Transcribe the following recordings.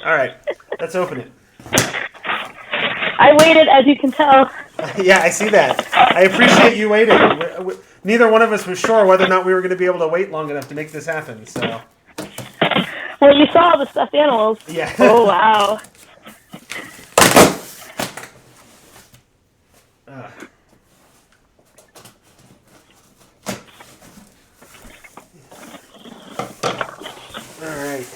All right, let's open it. I waited, as you can tell. Yeah, I see that. I appreciate you waiting. Neither one of us was sure whether or not we were going to be able to wait long enough to make this happen. So. Well, you saw the stuffed animals. Yeah. Oh, wow. All right.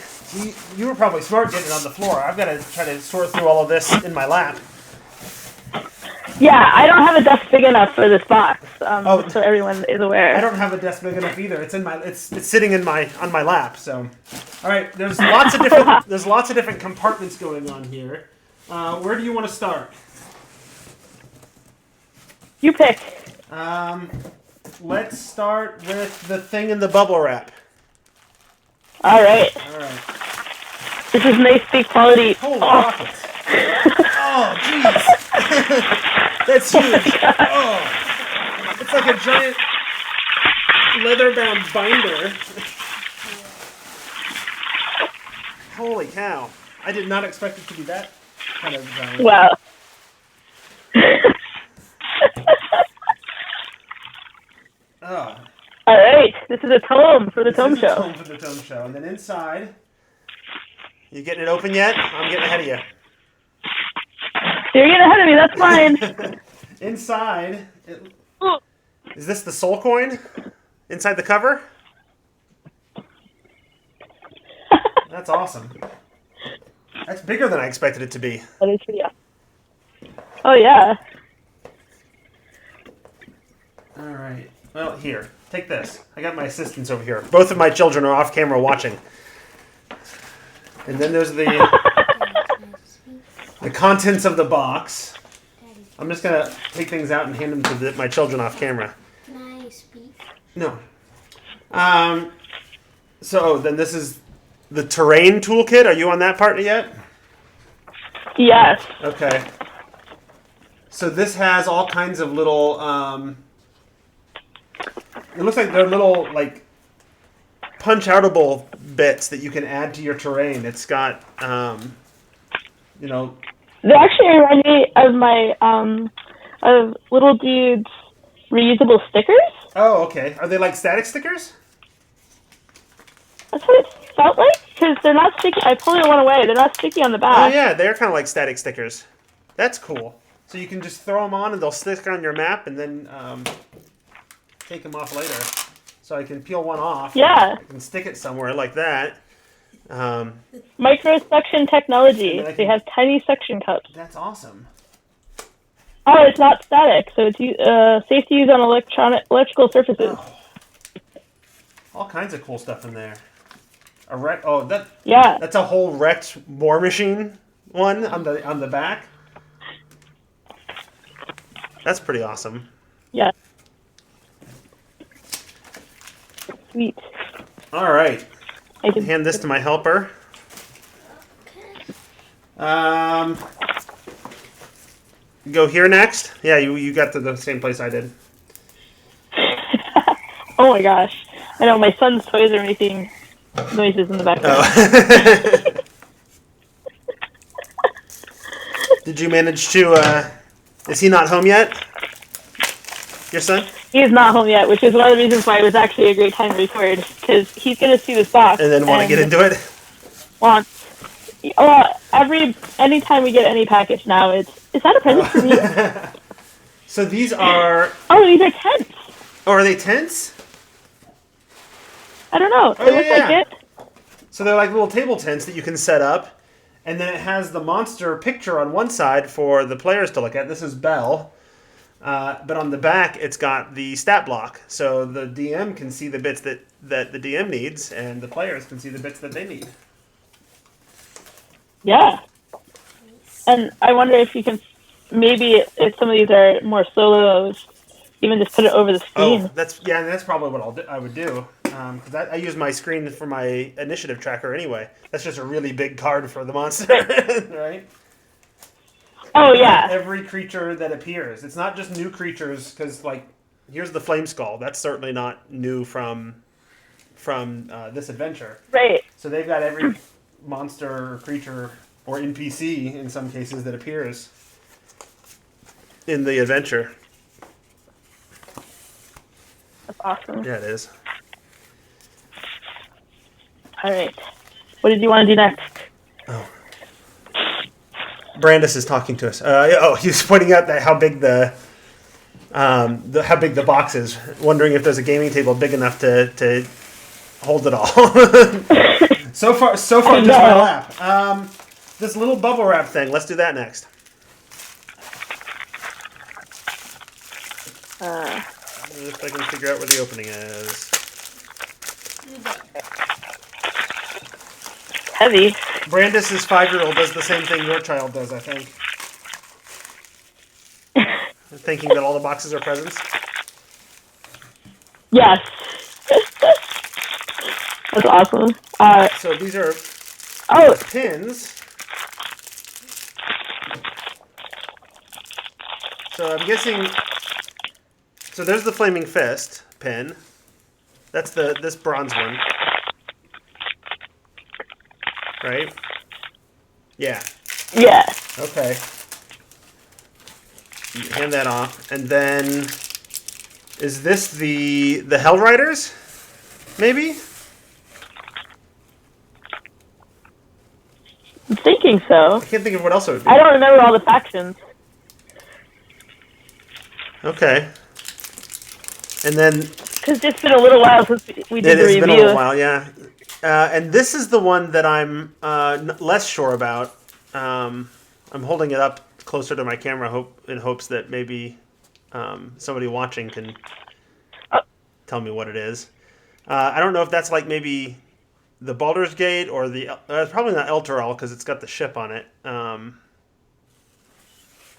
You were probably smart getting it on the floor. I've got to try to sort through all of this in my lap. Yeah, I don't have a desk big enough for this box, so everyone is aware. I don't have a desk big enough either. It's sitting on my lap. So, all right. There's lots of different compartments going on here. Where do you want to start? You pick. Let's start with the thing in the bubble wrap. All right. All right. This is nice, big quality. Holy rockets! Oh, jeez. That's huge. Oh, it's like a giant leather-bound binder. Holy cow! I did not expect it to be that kind of giant. Wow. Oh. All right. This is a tome for the Tome Show. Tome for the Tome Show, and then inside, you getting it open yet? I'm getting ahead of you. You're getting ahead of me. That's fine. Inside, is this the soul coin? Inside the cover? That's awesome. That's bigger than I expected it to be. That is pretty awesome. Oh, yeah. All right. Well, here. Take this. I got my assistants over here. Both of my children are off camera watching. And then there's the contents of the box. I'm just going to take things out and hand them to my children off camera. Can I speak? No. So then this is the terrain toolkit. Are you on that part yet? Yes. Okay. So this has all kinds of little, it looks like they're little, like, punch-outable bits that you can add to your terrain. It's got, you know... They actually remind me of my, of Little Dude's reusable stickers. Oh, okay. Are they like static stickers? That's what it felt like, because they're not sticky. I pulled one away. They're not sticky on the back. Oh, yeah. They're kind of like static stickers. That's cool. So you can just throw them on and they'll stick on your map and then take them off later. So I can peel one off. Yeah. I can stick it somewhere like that. Micro suction technology. They have tiny suction cups. That's awesome. Oh, it's not static, so it's safe to use on electrical surfaces. Oh. All kinds of cool stuff in there. Yeah. That's a whole wrecked War Machine one on the back. That's pretty awesome. Yeah. Sweet. All right. I can hand this to my helper. Go here next. Yeah, you got to the same place I did. Oh my gosh. I know my son's toys are making noises in the background. Oh. Did you manage to, is he not home yet? Your son? He's not home yet, which is one of the reasons why it was actually a great time to record, because he's going to see this box. And then want to get into it? Anytime we get any package now, is that a present for me? So these are... Oh, these are tents. Oh, are they tents? I don't know. Oh, it looks like it. So they're like little table tents that you can set up, and then it has the monster picture on one side for the players to look at. This is Belle. But on the back, it's got the stat block, so the DM can see the bits that the DM needs, and the players can see the bits that they need. Yeah. And I wonder if you can, maybe if some of these are more solos, even just put it over the screen. Oh, that's probably what I would do. Because I use my screen for my initiative tracker anyway. That's just a really big card for the monster, right? Oh, yeah. Every creature that appears. It's not just new creatures, because, like, here's the Flame Skull. That's certainly not new from this adventure. Right. So they've got every monster or creature or NPC in some cases that appears in the adventure. That's awesome. Yeah, it is. All right. What did you want to do next? Oh. Brandis is talking to us. He's pointing out that how big the box is. Wondering if there's a gaming table big enough to hold it all. So far, just my lap. This little bubble wrap thing. Let's do that next. If I can figure out where the opening is. Heavy. Brandis's 5-year-old does the same thing your child does, I think. Thinking that all the boxes are presents. Yes. That's awesome. So these are pins. So I'm guessing. So there's the Flaming Fist pin. That's this bronze one. Right? Yeah. Yeah. Okay. Hand that off. And then is this the Hell Riders? Maybe? I'm thinking so. I can't think of what else it would be. I don't remember all the factions. Okay. And then Because it's been a little while since we did the review. It's been a little while, yeah. And this is the one that I'm less sure about. I'm holding it up closer to my camera in hopes that maybe somebody watching can tell me what it is. I don't know if that's like maybe the Baldur's Gate or it's probably not Elturel because it's got the ship on it.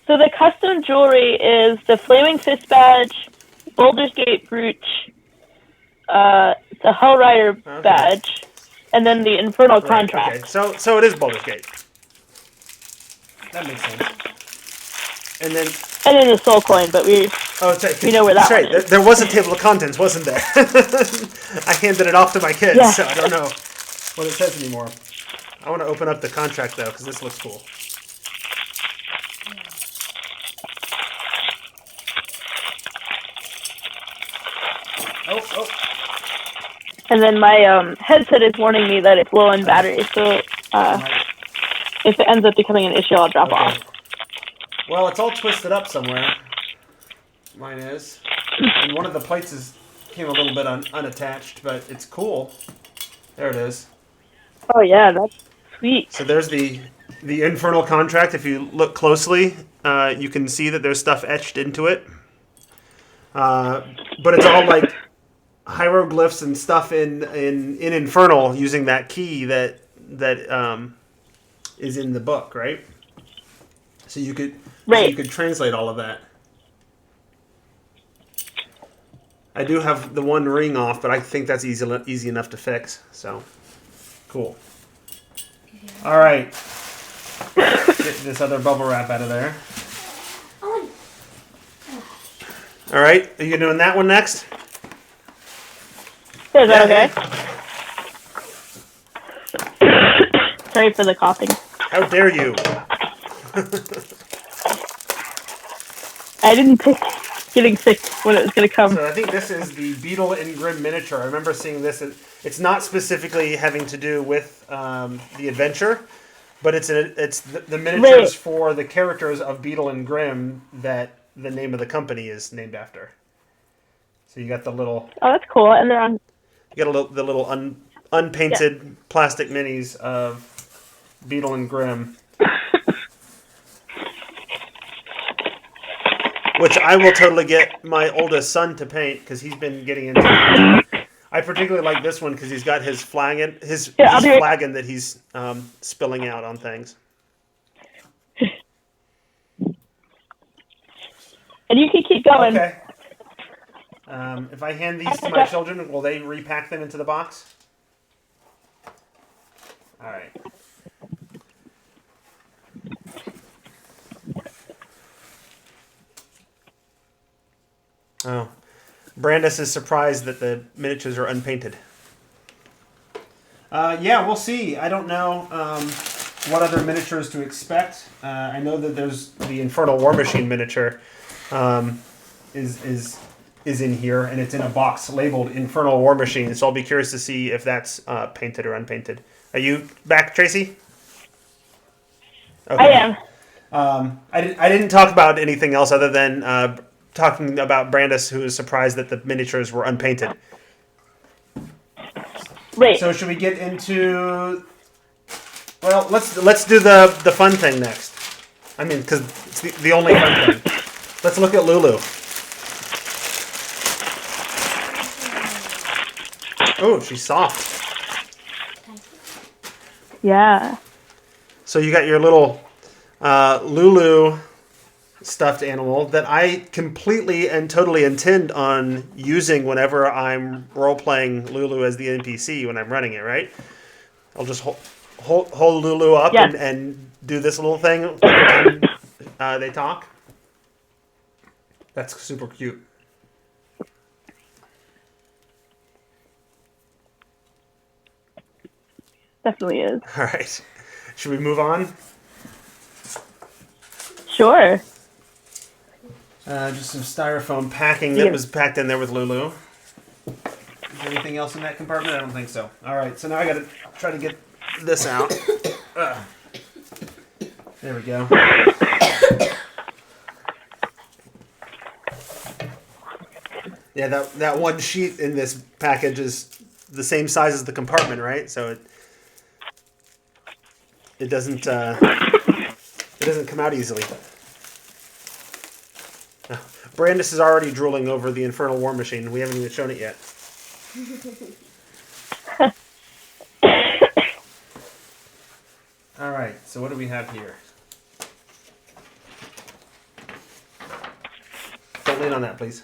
So the custom jewelry is the Flaming Fist badge, Baldur's Gate brooch, the Hell Rider badge, and then the Infernal contract. Okay. So it is Baldur's Gate. That makes sense. And then the soul coin, but we know where that one is. There was a table of contents, wasn't there? I handed it off to my kids, so I don't know what it says anymore. I want to open up the contract though, because this looks cool. Oh. And then my headset is warning me that it's low on battery, so if it ends up becoming an issue, I'll drop off. Well, it's all twisted up somewhere. Mine is. And one of the plates came a little bit unattached, but it's cool. There it is. Oh yeah, that's sweet. So there's the Infernal contract. If you look closely, you can see that there's stuff etched into it. But it's all like hieroglyphs and stuff in Infernal using that key that is in the book, right? So you could translate all of that. I do have the one ring off, but I think that's easy enough to fix. So cool. All right, get this other bubble wrap out of there. All right, are you doing that one next? Is that okay? Sorry for the coughing. How dare you? I didn't pick getting sick when it was going to come. So I think this is the Beadle and Grimm miniature. I remember seeing this. It's not specifically having to do with the adventure, but it's the miniatures for the characters of Beadle and Grimm that the name of the company is named after. So you got the little. Oh, that's cool. And they're on. You got the little unpainted plastic minis of Beadle and Grimm. Which I will totally get my oldest son to paint because he's been getting into it. I particularly like this one because he's got his flagon, flagon that he's spilling out on things. And you can keep going. Okay. If I hand these to my children, will they repack them into the box? All right. Oh, Brandis is surprised that the miniatures are unpainted. Yeah, we'll see. I don't know what other miniatures to expect. I know that there's the Infernal War Machine miniature is in here, and it's in a box labeled Infernal War Machine. So I'll be curious to see if that's painted or unpainted. Are you back, Tracy? Okay. I am. I didn't talk about anything else other than talking about Brandis, who was surprised that the miniatures were unpainted. Right. So should we get into? Well, let's do the fun thing next. I mean, because it's the only fun thing. Let's look at Lulu. Oh, she's soft. Yeah. So you got your little Lulu stuffed animal that I completely and totally intend on using whenever I'm role-playing Lulu as the NPC when I'm running it, right? I'll just hold Lulu up and do this little thing every time they talk. That's super cute. Definitely is. All right. Should we move on? Sure. Just some styrofoam packing that was packed in there with Lulu. Is there anything else in that compartment? I don't think so. All right, so now I got to try to get this out. There we go. Yeah, that one sheet in this package is the same size as the compartment, right? So it doesn't come out easily. Brandis is already drooling over the Infernal War Machine. We haven't even shown it yet. All right, so what do we have here? Don't lean on that, please.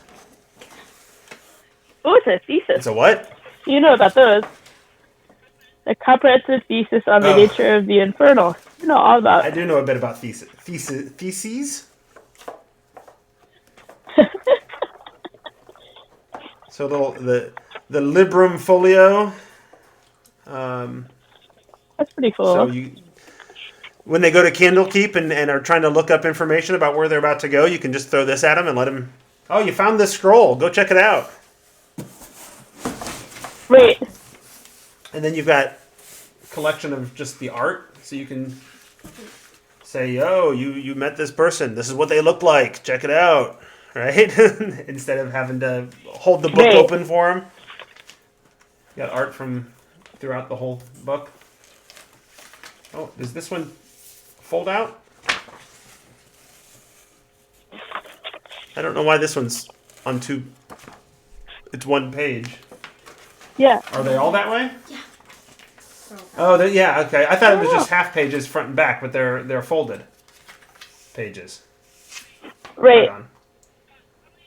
Oh, it's a thesis. It's a what? You know about those. A comprehensive thesis on the nature of the Infernal. You know all about. I do know a bit about theses. Theses? So the Librum Folio. That's pretty cool. So when they go to Candlekeep and are trying to look up information about where they're about to go, you can just throw this at them and let them. Oh, you found this scroll. Go check it out. Right. And then you've got a collection of just the art, so you can say, "Oh, you met this person. This is what they look like. Check it out." Right? Instead of having to hold the book open for them. You got art from throughout the whole book. Oh, does this one fold out? I don't know why this one's on two. It's one page. Yeah. Are they all that way? Yeah. Oh, yeah. Okay. I thought it was just half pages front and back, but they're folded pages. Right.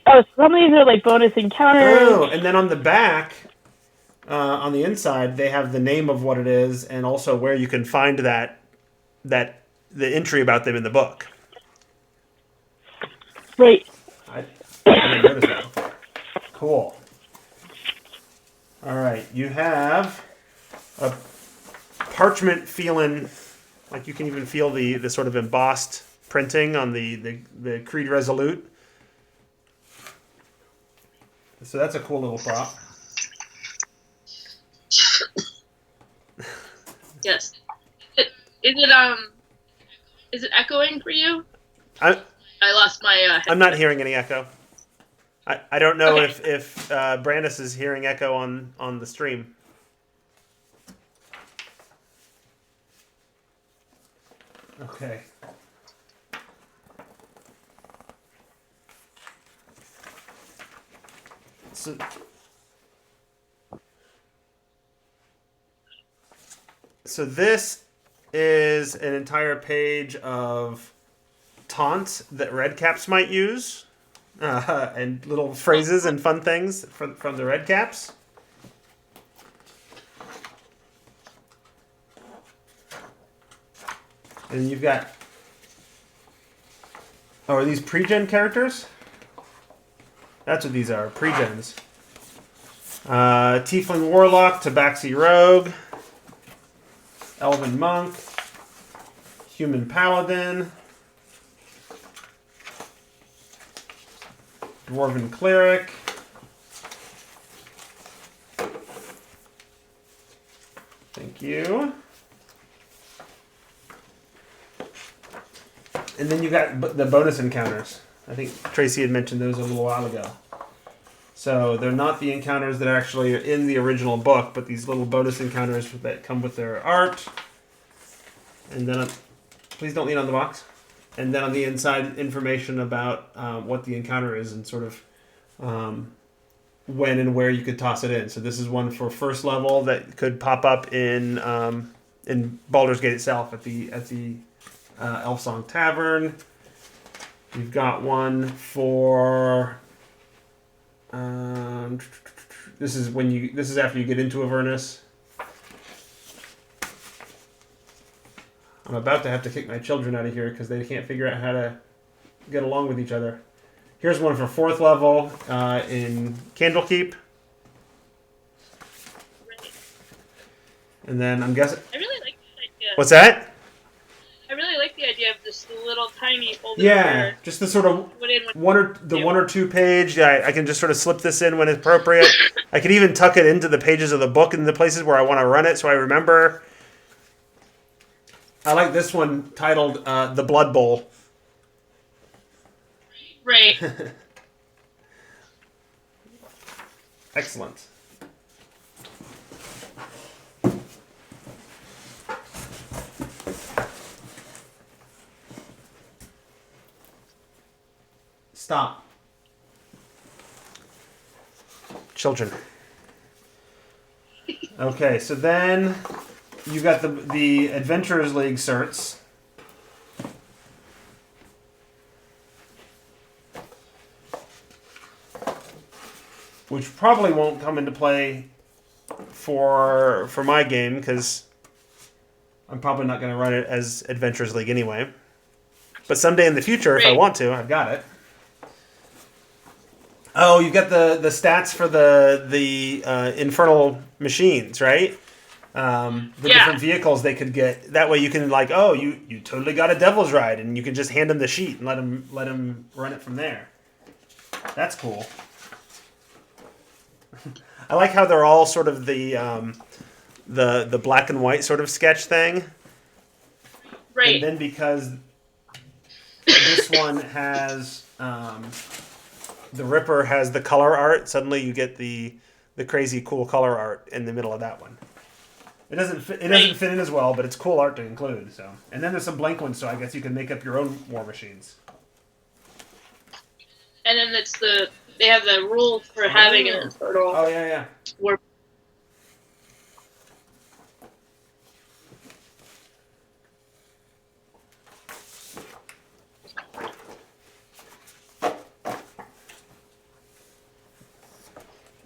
Oh, some of these are like bonus encounters. Oh, and then on the back, on the inside, they have the name of what it is, and also where you can find the entry about them in the book. Right. I didn't notice that before. Cool. All right, you have a parchment feeling, like you can even feel the sort of embossed printing on the Creed Resolute. So that's a cool little prop. Yes. Is it echoing for you? I lost my. I'm not hearing any echo. I don't know if Brandis is hearing echo on the stream. Okay. So this is an entire page of taunts that redcaps might use, and little phrases and fun things from the redcaps. And you've got... Oh, are these pre-gen characters? That's what these are, pre-gens. Tiefling Warlock, Tabaxi Rogue, Elven monk, human paladin, dwarven cleric, thank you. And then you got the bonus encounters. I think Tracy had mentioned those a little while ago. So they're not the encounters that are actually in the original book, but these little bonus encounters that come with their art. And then, please don't lean on the box. And then on the inside, information about what the encounter is and sort of when and where you could toss it in. So this is one for first level that could pop up in Baldur's Gate itself at the Elfsong Tavern. You've got one for this is after you get into Avernus. I'm about to have to kick my children out of here because they can't figure out how to get along with each other. Here's one for 4th level in Candlekeep. And then I'm guessing. I really like this idea. What's that? I really like the idea of this little tiny folder. Yeah, just the sort of one or two page. I can just sort of slip this in when it's appropriate. I can even tuck it into the pages of the book in the places where I want to run it, so I remember. I like this one titled "The Blood Bowl." Right. Excellent. Stop. Children. Okay, so then you got the Adventurers League certs. Which probably won't come into play for my game because I'm probably not going to run it as Adventurers League anyway. But someday in the future, if I want to, I've got it. Oh, you got the stats for the infernal machines, right? Different vehicles they could get. That way you can you totally got a Devil's Ride, and you can just hand them the sheet and let them run it from there. That's cool. I like how they're all sort of the black and white sort of sketch thing. Right. And then because this one has the Ripper has the color art, suddenly you get the crazy cool color art in the middle of that one. It doesn't fit in as well, but it's cool art to include. So, and then there's some blank ones, so I guess you can make up your own war machines. And then they have the rules for having an infernal. Oh yeah. War.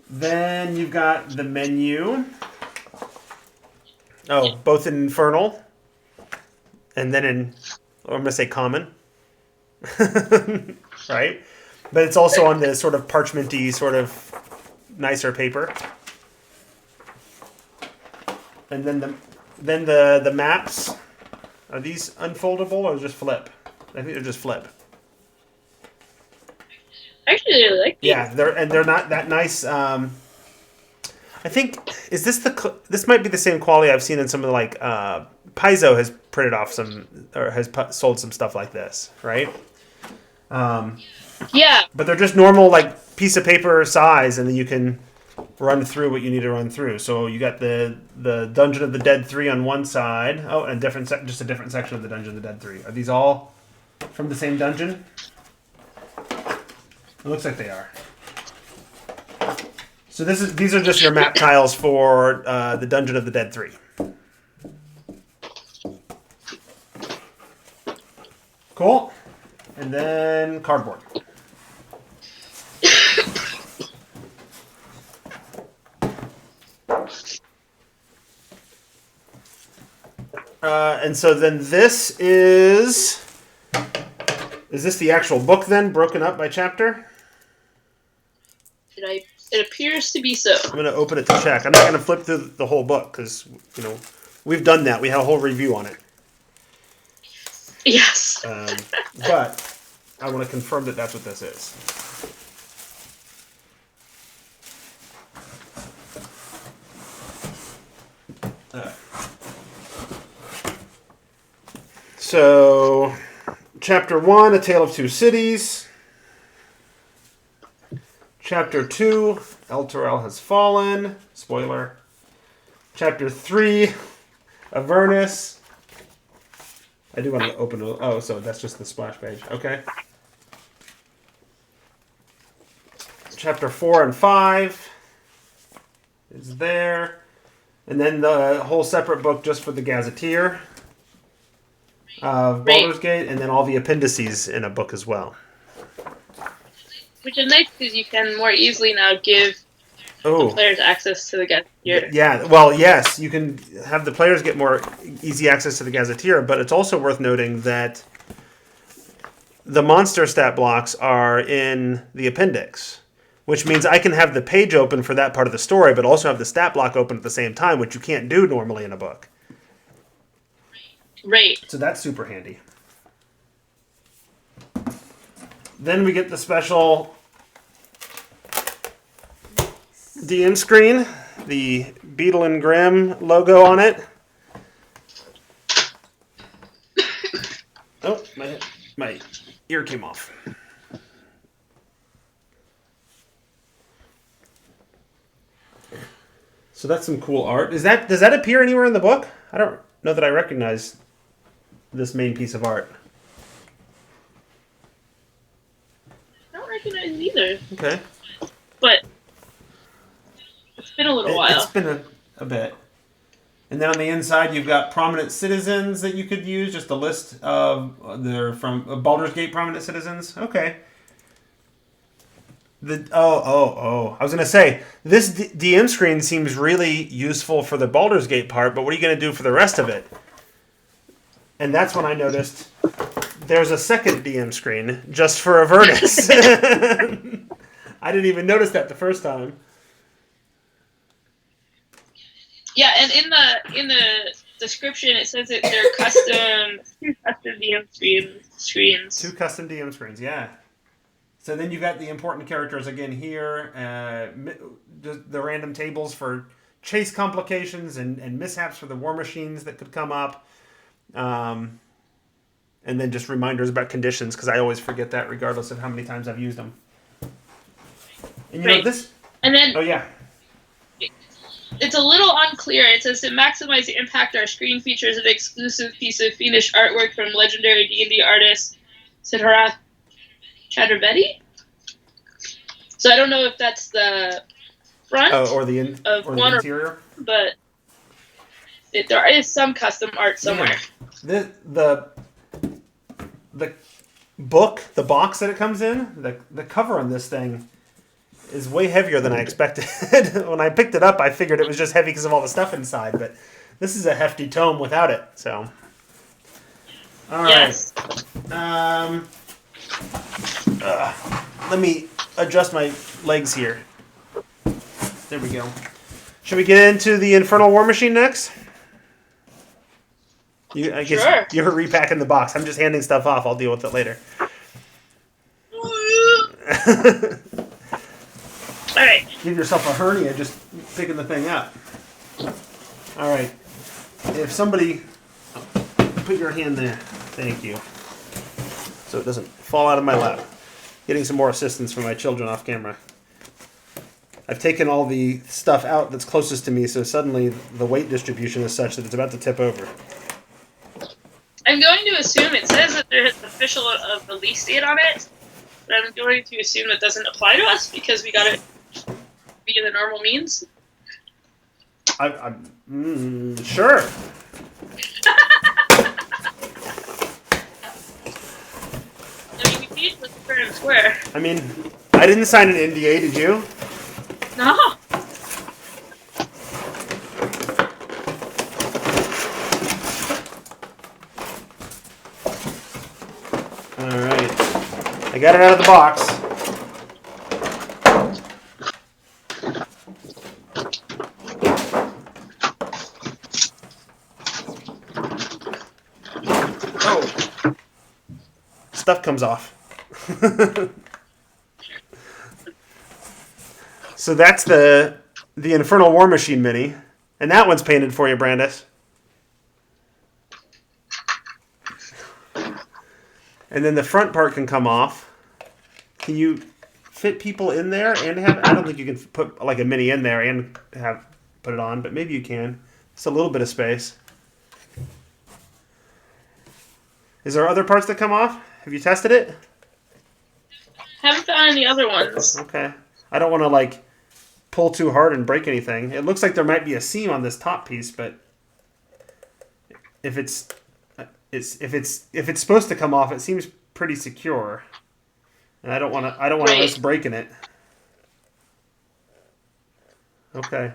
Then you've got the menu. Oh, both in Infernal, and then I'm going to say Common. Right? But it's also on the sort of parchmenty, sort of nicer paper. And then the maps, are these unfoldable or just flip? I think they're just flip. I actually really like these. Yeah, they're not that nice. I think this might be the same quality I've seen in some of the Paizo has printed off some or has sold some stuff like this, right? Yeah. But they're just normal piece of paper size, and then you can run through what you need to run through. So you got the Dungeon of the Dead 3 on one side. Oh, and just a different section of the Dungeon of the Dead 3. Are these all from the same dungeon? It looks like they are. So these are just your map tiles for the Dungeon of the Dead 3. Cool. And then cardboard. And so then this is this the actual book then, broken up by chapter? It appears to be so. I'm going to open it to check. I'm not going to flip through the whole book because, We've done that. We had a whole review on it. Yes. But I want to confirm that that's what this is. So, Chapter 1, A Tale of Two Cities. Chapter 2, El Torel Has Fallen. Spoiler. Chapter 3, Avernus. I do want to open it. Oh, so that's just the splash page. Okay. Chapter 4 and 5 is there. And then the whole separate book just for the Gazetteer of Baldur's Gate, and then all the appendices in a book as well. Which is nice because you can more easily now give the players access to the Gazetteer. Yeah, well, yes, you can have the players get more easy access to the Gazetteer, but it's also worth noting that the monster stat blocks are in the appendix, which means I can have the page open for that part of the story, but also have the stat block open at the same time, which you can't do normally in a book. Right. So that's super handy. Then we get the special DM screen, the Beadle and Grimm logo on it. Oh, my ear came off. So that's some cool art. Does that appear anywhere in the book? I don't know that I recognize this main piece of art. I don't recognize it either. Okay. But it's been a little while. It's been a bit. And then on the inside, you've got prominent citizens that you could use. Just a list of they're from Baldur's Gate prominent citizens. Okay. I was gonna say this DM screen seems really useful for the Baldur's Gate part, but what are you gonna do for the rest of it? And that's when I noticed there's a second DM screen just for Avernus. I didn't even notice that the first time. Yeah, and in the description it says that they're two custom DM screens. Two custom DM screens, yeah. So then you've got the important characters again here, the random tables for chase complications and mishaps for the war machines that could come up. And then just reminders about conditions, because I always forget that regardless of how many times I've used them. And you know this... And then... Oh, yeah. It's a little unclear. It says to maximize the impact, our screen features an exclusive piece of fiendish artwork from legendary D&D artist Siddharth Chaturvedi. So I don't know if that's the front or the interior, but there is some custom art somewhere. Yeah. The book, the box that it comes in, the cover on this thing is way heavier than I expected. When I picked it up, I figured it was just heavy because of all the stuff inside, but this is a hefty tome without it. So, all right. Let me adjust my legs here. There we go. Should we get into the Infernal War Machine next? I guess sure. You're repacking the box. I'm just handing stuff off. I'll deal with it later. All right. Give yourself a hernia just picking the thing up. All right. If somebody... Put your hand there. Thank you. So it doesn't fall out of my lap. Getting some more assistance from my children off camera. I've taken all the stuff out that's closest to me, so suddenly the weight distribution is such that it's about to tip over. I'm going to assume it says that there's an official release date on it, but I'm going to assume that doesn't apply to us because we got it via the normal means. Sure. I mean, we need to look fair and square. I mean, I didn't sign an NDA, did you? No. Alright. I got it out of the box. Oh, stuff comes off. So that's the Infernal War Machine mini, and that one's painted for you, Brandis. And then the front part can come off. Can you fit people in there and have? I don't think you can put like a mini in there and have put it on, but maybe you can. It's a little bit of space. Is there other parts that come off? Have you tested it? Haven't found any other ones. Okay. I don't want to like pull too hard and break anything. It looks like there might be a seam on this top piece, but if it's supposed to come off, it seems pretty secure. And I don't want to risk breaking it. Okay.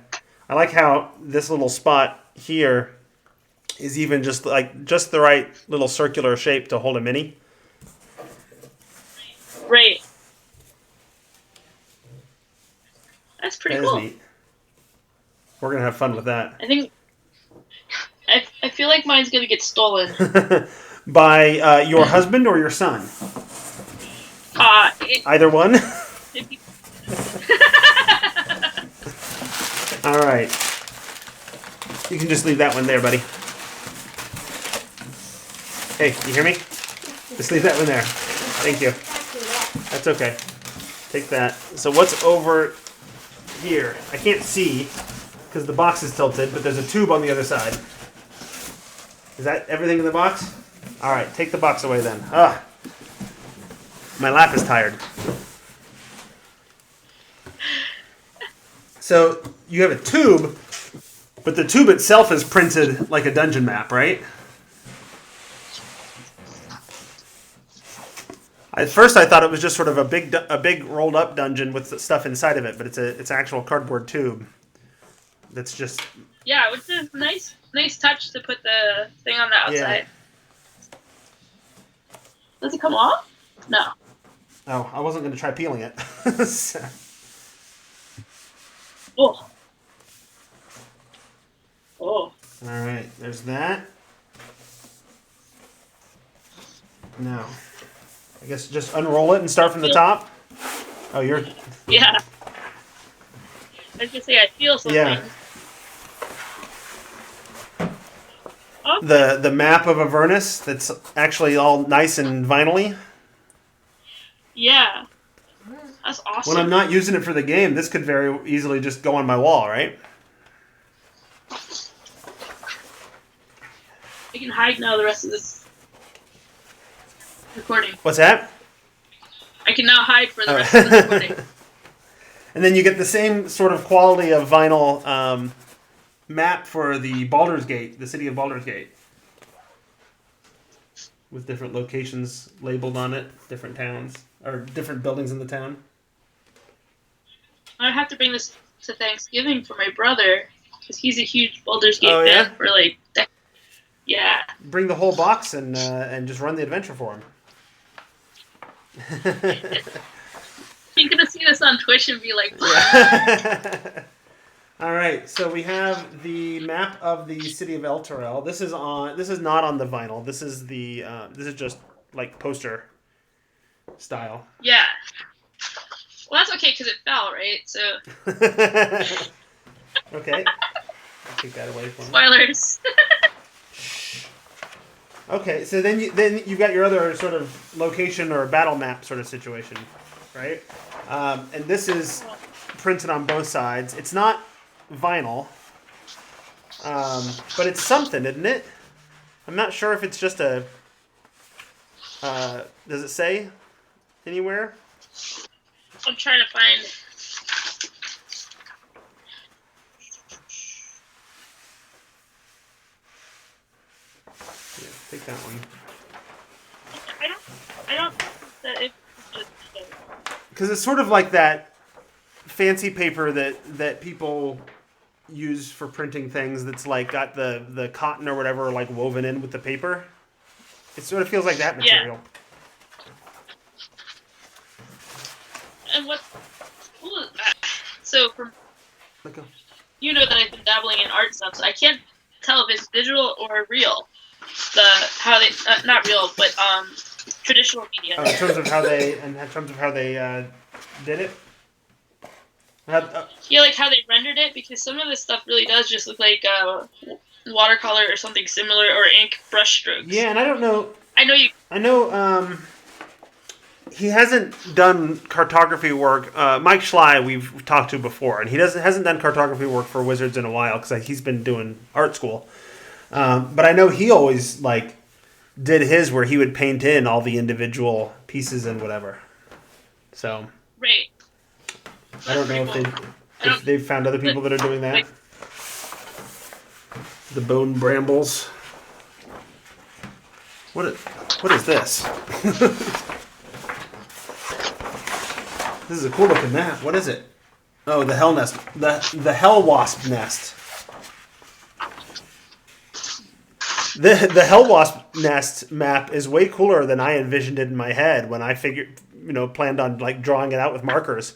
I like how this little spot here is even just the right little circular shape to hold a mini. Right. That's pretty That is cool. neat. We're gonna have fun with that. I think. I feel like mine's gonna get stolen. By your husband or your son? Either one. All right. You can just leave that one there, buddy. Hey, you hear me? Just leave that one there. Thank you. That's okay. Take that. So what's over here? I can't see because the box is tilted, but there's a tube on the other side. Is that everything in the box? All right, take the box away then. Ah, my lap is tired. So you have a tube, but the tube itself is printed like a dungeon map, right? At first, I thought it was just sort of a big rolled up dungeon with stuff inside of it, but it's an actual cardboard tube. That's just which is nice touch to put the thing on the outside. Yeah. Does it come off? No. Oh, I wasn't going to try peeling it. So. Oh. All right, there's that. Now, I guess just unroll it and start from the top. Oh, you're... Yeah. I was going to say, I feel something. Yeah. Okay. The map of Avernus that's actually all nice and vinyl-y. Yeah. That's awesome. When I'm not using it for the game, this could very easily just go on my wall, right? I can hide now the rest of this recording. What's that? I can now hide for the rest of the recording. And then you get the same sort of quality of vinyl map for the Baldur's Gate, the city of Baldur's Gate. With different locations labeled on it, different towns, or different buildings in the town. I have to bring this to Thanksgiving for my brother, because he's a huge Baldur's Gate fan for Yeah. Bring the whole box and just run the adventure for him. You're going to see this on Twitch and be like, yeah. All right, so we have the map of the city of Elturel. This is not on the vinyl. This is just like poster style. Yeah. Well, that's okay because it fell, right? So. Okay. I'll take that away from me. Spoilers. Okay, so then you got your other sort of location or battle map sort of situation, right? And this is printed on both sides. It's not vinyl, but it's something, isn't it? I'm not sure if it's just a... does it say anywhere? I'm trying to find... Yeah, take that one. I don't that it just... Because it's sort of like that fancy paper that people use for printing things that's like got the cotton or whatever like woven in with the paper. It sort of feels like that material. Yeah. And what's cool is that, so you know that I've been dabbling in art stuff, so I can't tell if it's digital or real. how they not real, but traditional media. In terms of how they did it. Yeah, like how they rendered it, because some of this stuff really does just look like watercolor or something similar, or ink brush strokes. Yeah, and I don't know. I know. He hasn't done cartography work. Mike Schley, we've talked to before, and he hasn't done cartography work for Wizards in a while because he's been doing art school. But I know he always did his where he would paint in all the individual pieces and whatever. So right. I don't know if they've found other people that are doing that. The bone brambles. What is this? This is a cool looking map. What is it? Oh, the hell nest. The hell wasp nest. The hell wasp nest map is way cooler than I envisioned it in my head when I planned on drawing it out with markers.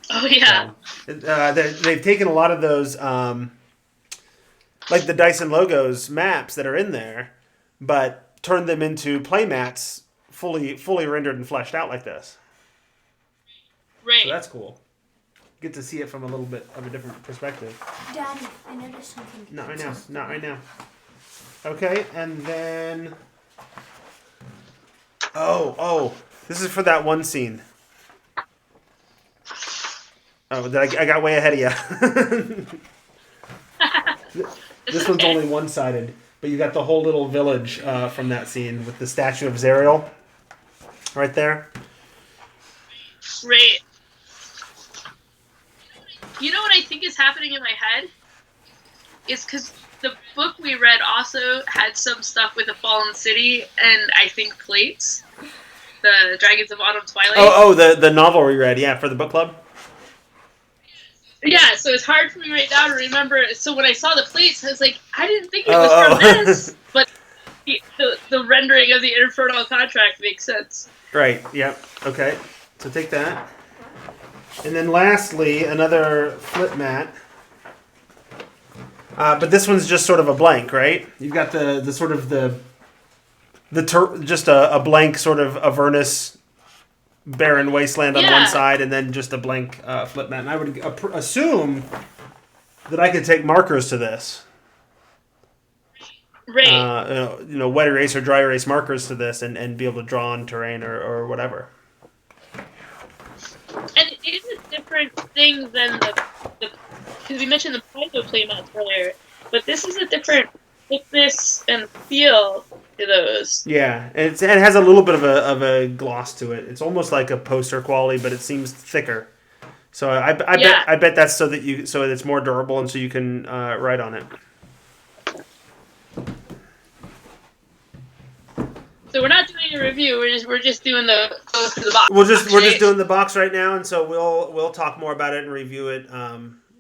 Oh yeah. They've taken a lot of those like the Dyson Logos maps that are in there, but turned them into play mats fully rendered and fleshed out like this. Right. So that's cool. Get to see it from a little bit of a different perspective. Daddy, I noticed something. Not right now. Okay, and then... Oh, this is for that one scene. Oh, I got way ahead of you. This one's only one-sided, but you got the whole little village from that scene with the statue of Zariel right there. Right. You know what I think is happening in my head? Is because the book we read also had some stuff with a fallen city and I think plates. The Dragons of Autumn Twilight. Oh, the novel we read, yeah, for the book club. Yeah, so it's hard for me right now to remember. So when I saw the plates, I was like, I didn't think it was from this. But the rendering of the Infernal Contract makes sense. Right, yep. Okay, so take that. And then lastly, another flip mat. But this one's just sort of a blank, right? You've got the sort of just a blank sort of Avernus barren wasteland on one side, and then just a blank flip mat. And I would assume that I could take markers to this. Right. Wet erase or dry erase markers to this, and be able to draw on terrain or whatever. And it is a different thing than the because we mentioned the Paizo playmats earlier, but this is a different thickness and feel to those. Yeah, it has a little bit of a gloss to it. It's almost like a poster quality, but it seems thicker. So I bet that's so that it's more durable and so you can write on it. So we're not doing a review. We're just doing the box. We're just doing the box right now, and so we'll talk more about it and review it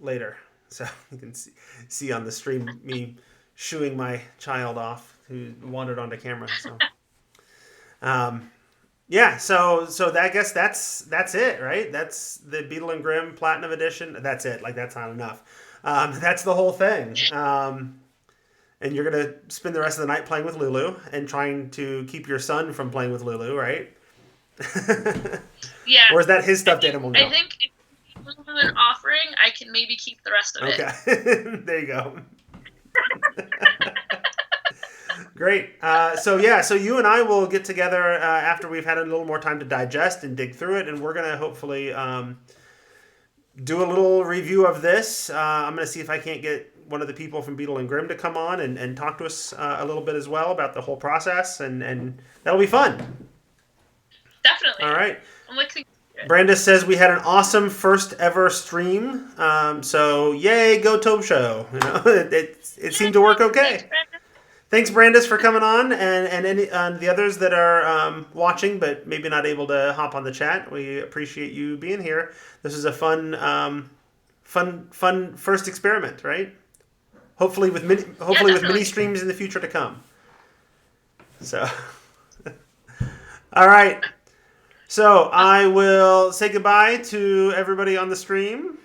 later. So you can see on the stream me shooing my child off who wandered onto camera. So yeah. So I guess that's it, right? That's the Beadle and Grimm Platinum Edition. That's it. That's not enough. That's the whole thing. And you're going to spend the rest of the night playing with Lulu and trying to keep your son from playing with Lulu, right? Yeah. Or is that his stuffed animal now? I think if Lulu an offering, I can maybe keep the rest of it. Okay. There you go. Great. So you and I will get together after we've had a little more time to digest and dig through it, and we're going to hopefully do a little review of this. I'm going to see if I can't get one of the people from Beadle and Grimm to come on and talk to us a little bit as well about the whole process, and that'll be fun. Definitely. All right. I'm looking. Brandis says we had an awesome first ever stream. So yay, go Tome Show. It seemed to work okay. Thanks, Brandis, for coming on, and any the others that are watching but maybe not able to hop on the chat. We appreciate you being here. This is a fun first experiment, right? Hopefully with mini streams in the future to come. So, all right. So I will say goodbye to everybody on the stream.